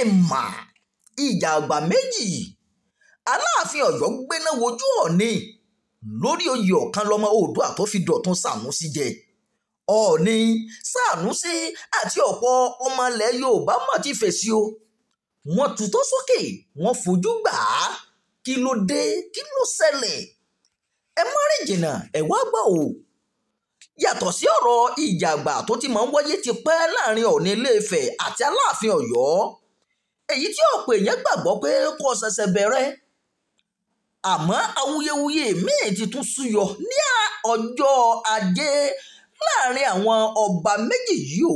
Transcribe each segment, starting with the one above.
èèmà ìjà àgbà méjì Aláàfin Ọ̀yọ́ gbéná wojú Ọọ̀ni lórí oyè Ọ̀kanlọ́mọ Oòduà tó fi Dọ̀tun Sànúsí jẹ. Ọọ̀ni, Sànúsí àti ọ̀pọ̀ ọmọ ilẹ̀ Yorùbá mọ̀ ti fèsì o. Wọ́n tutọ́ sókè, wọ́n fojú gbà á. Kí ló dé? Kí ló ṣẹlẹ̀? Ẹ má rìn jìnnà, ẹ wá gbọ́ o. Yàtọ̀ sí ọ̀rọ̀ ìjà àgbà tó ti máa ń wáyé ti pẹ́ láàrin Ọọ̀ni Ilé-Ifẹ̀ àti Aláàfin Ọ̀yọ́, èyí tí ọ̀pọ̀ èèyàn gbàgbọ́ pé kò ṣẹ̀ṣẹ̀ bẹ̀rẹ̀. Àmọ́ awuyewuye míì ti tún súyọ ní ọjọ́ Ajé láàrin àwọn ọba méjì yìí o.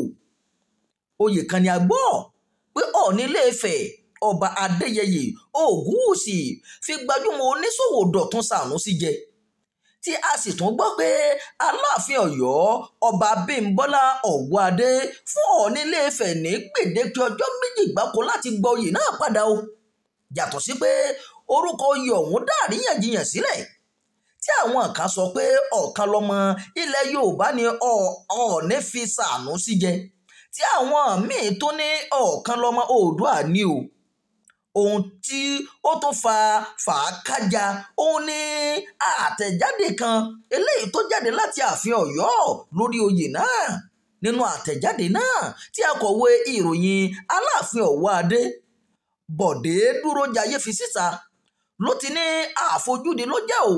Oyè kan ni a gbọ́ pé Ọọ̀ni Ilé-Ifẹ̀ ọba Adéyẹyè Ògúnwùsì fi gbajúmọ̀ oníṣòwò Dọ̀tun Sànúsí jẹ, tí a sì tún gbọ́ pé Aláàfin Ọ̀yọ́ ọba Bímbọ́lá Ọ̀wọ́adé fún Ọọ̀ni Ilé-Ifẹ̀ ní gbèdéke ọjọ́ méjì gbáko láti gba oyè náà padà o. Yàtọ̀ sí pé orúkọ oyè ọ̀hún dá àríyànjiyàn sílẹ̀, tí àwọn kan sọ pé Ọ̀kanlọ́mọ ilẹ̀ Yorùbá ni Ọọ̀ni fi Sànúsí jẹ, tí àwọn míì tó ní Ọ̀kanlọ́mọ Oòduà ni o. Ohun tí ó tún fa fàákájà òun ni àtẹ̀jáde kan eléyìí tó jáde láti ààfin Ọ̀yọ́ lórí oyè náà. Nínú àtẹ̀jáde náà tí akọ̀wé ìròyìn Aláàfin Ọ̀wọ́adé Bọ̀dé Dúrójayé fi síta ló ti ní àfojúdi ló jẹ́ o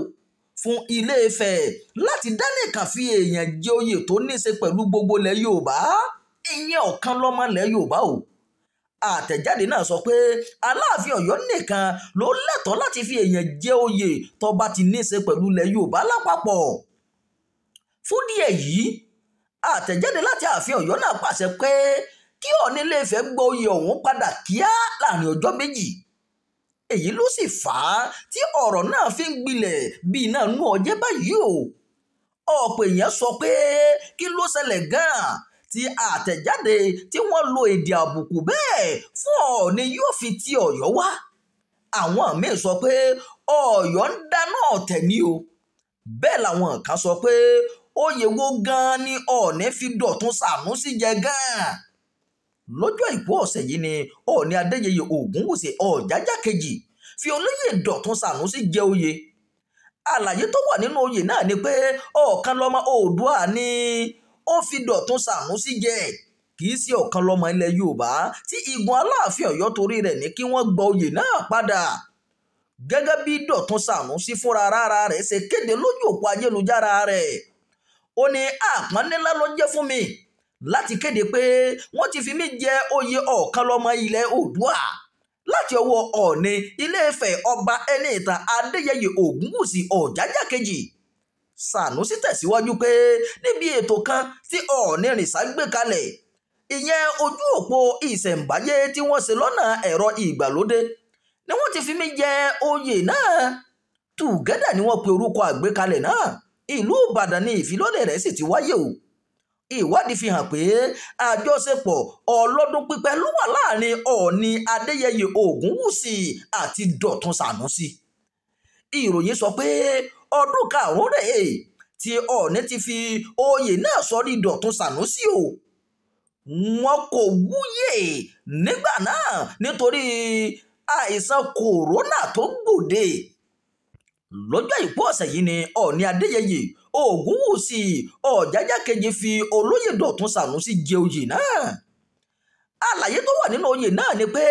fún Ilé-Ifẹ̀ láti dánìkan fi èèyàn jẹ oyè tó ní í ṣe pẹ̀lú gbogbo ilẹ̀ Yorùbá, ìyẹn Ọ̀kanlọ́mọ ilẹ̀ Yorùbá o. Àtẹ̀jáde náà sọ pé Aláàfin Ọ̀yọ́ nìkan ló lẹ́tọ̀ọ́ láti fi èèyàn jẹ oyè tó bá ti ní í ṣe pẹ̀lú ilẹ̀ Yorùbá lápapọ̀. Fún díẹ̀ yìí, àtẹ̀jáde láti ààfin Ọ̀yọ́ náà pàṣẹ pé kí Ọọ̀ni Ilé-Ifẹ̀ gba oyè ọ̀hún padà kíá láàrin ọjọ́ méjì. Èyí ló sì fà á tí ọ̀rọ̀ náà fi ń gbilẹ̀ bí iná nú ọjẹ́ báyìí o. Ọ̀pọ̀ èèyàn sọ pé kí ló ṣẹlẹ̀ gan-an tí àtẹ̀jáde tí wọ́n lo èdè àbùkù bẹ́ẹ̀ fún Ọọ̀ni yóò fi ti Ọ̀yọ́ wá. Àwọn míì sọ pé Ọ̀yọ́ ń dáná ọ̀tẹ̀ ni o. Bẹ́ẹ̀ làwọn kan sọ pé oyè wo gan-an ni Ọọ̀ni fi Dọ̀tun Sànúsí jẹ gan-an. Lọ́jọ́ Àìkú ọ̀sẹ̀ yìí ni Ọọ̀ni Adéyẹyè Ògúnwùsì Ọ̀jájá kejì fi olóyè Dọ̀tun Sànúsí jẹ oyè. Àlàyé tó wà nínú oyè náà ni pé Ọ̀kanlọ́mọ Oòduà ni ó fi Dọ̀tun Sànúsí jẹ, kì í sí Ọ̀kanlọ́mọ ilẹ̀ Yorùbá tí igun Aláàfin Ọ̀yọ́ torí rẹ̀ ní kí wọ́n gba oyè náà padà. Gẹ́gẹ́ bí Dọ̀tun Sànúsí fúnra rárá rẹ̀ ṣe kéde lójú òpó ayélujára rẹ̀, ó ní àpọ́nlé ńlá ló jẹ́ fún mi láti kéde pé wọ́n ti fi mí jẹ oyè Ọ̀kanlọ́mọ ilẹ̀ Oòduà láti ọwọ́ Ọọ̀ni Ilé-Ifẹ̀ ọba Ẹniìtàn Adéyẹyè Ògúnwùsì Ọ̀jájá kejì. Sànúsí tẹ̀síwájú pé níbi ètò kan tí Ọọ̀ni Ìrìnsà gbé kalẹ̀, ìyẹn ojú òpó ìṣẹ̀ǹbáyé tí wọ́n ṣe lọ́nà ẹ̀rọ ìgbàlódé, ni wọ́n ti fi mí jẹ oyè náà. Together ni wọ́n pe orúkọ àgbékalẹ̀ náà. Ìlú Ìbàdàn ni ìfilọ́lẹ̀ rẹ̀ sì ti wáyé o. Ìwádìí fi hàn pé àjọṣepọ̀ ọlọ́dún pípẹ́ ló wà láàrin Ọọ̀ni Adéyẹyè Ògúnwùsì àti Dọ̀tun Sànúsí. Ìròyìn sọ pé ọdún karùn-ún rèé tí Ọọ̀ni ti fi oyè náà sọrí Dọ̀tun Sànúsí o. Wọn kò wúyè nígbà náà nítorí àìsàn kòrónà tó gbòde. Lọ́jọ́ Àìkú ọ̀sẹ̀ yìí ni Ọọ̀ni Adéyẹyè Ògúnwùsì Ọ̀jájá kejì fi olóyè Dọ̀tun Sànúsí jẹ oyè náà. Àlàyé tó wà nínú oyè náà ni pé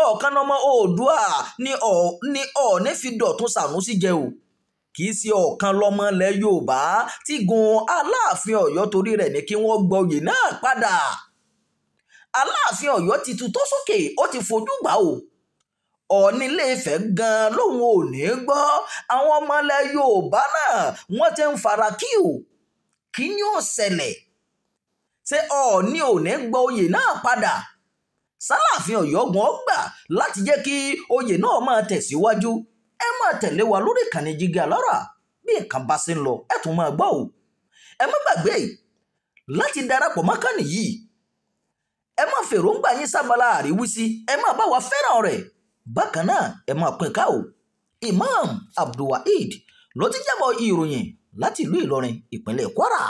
Ọ̀kanlọ́mọ Oòduà ni Ọọ̀ni fi Dọ̀tun Sànúsí jẹ o, kì í sí Ọ̀kanlọ́mọ ilẹ̀ Yorùbá tí gun Aláàfin Ọ̀yọ́ torí rẹ̀ ní kí wọ́n gba oyè náà padà. Aláàfin Ọ̀yọ́ ti tutọ́ sókè, ó ti fojú gbà o. Ọọ̀ni Ilé-Ifẹ̀ gan-an lòun ò ní gbọ́. Àwọn ọmọ ilẹ̀ Yorùbá náà wọ́n ti ń fara kí o. Kí ni ó ṣẹlẹ̀? Ṣé Ọọ̀ni ò ní gba oyè náà padà? Sàláàfin Ọ̀yọ́ gan gbà láti jẹ́ kí oyè náà máa tẹ̀síwájú. Ẹ máa tẹ̀lé wa lórí ìkànnì Jígí Alárà bí nǹkan bá ṣe ń lọ, ẹ tún máa gbọ́ o. Ẹ má gbàgbé láti darapọ̀ mọ́kànnì yìí. Ẹ má fèròǹgbà yín sábàlá àríwísí, ẹ má bá wa fẹ́ràn rẹ̀. Bákan náà ẹ máa pín ká o. Imam Abdulwaheed ló ti jábọ̀ ìròyìn láti ìlú Ìlọrin, ìpínlẹ̀ Kwara.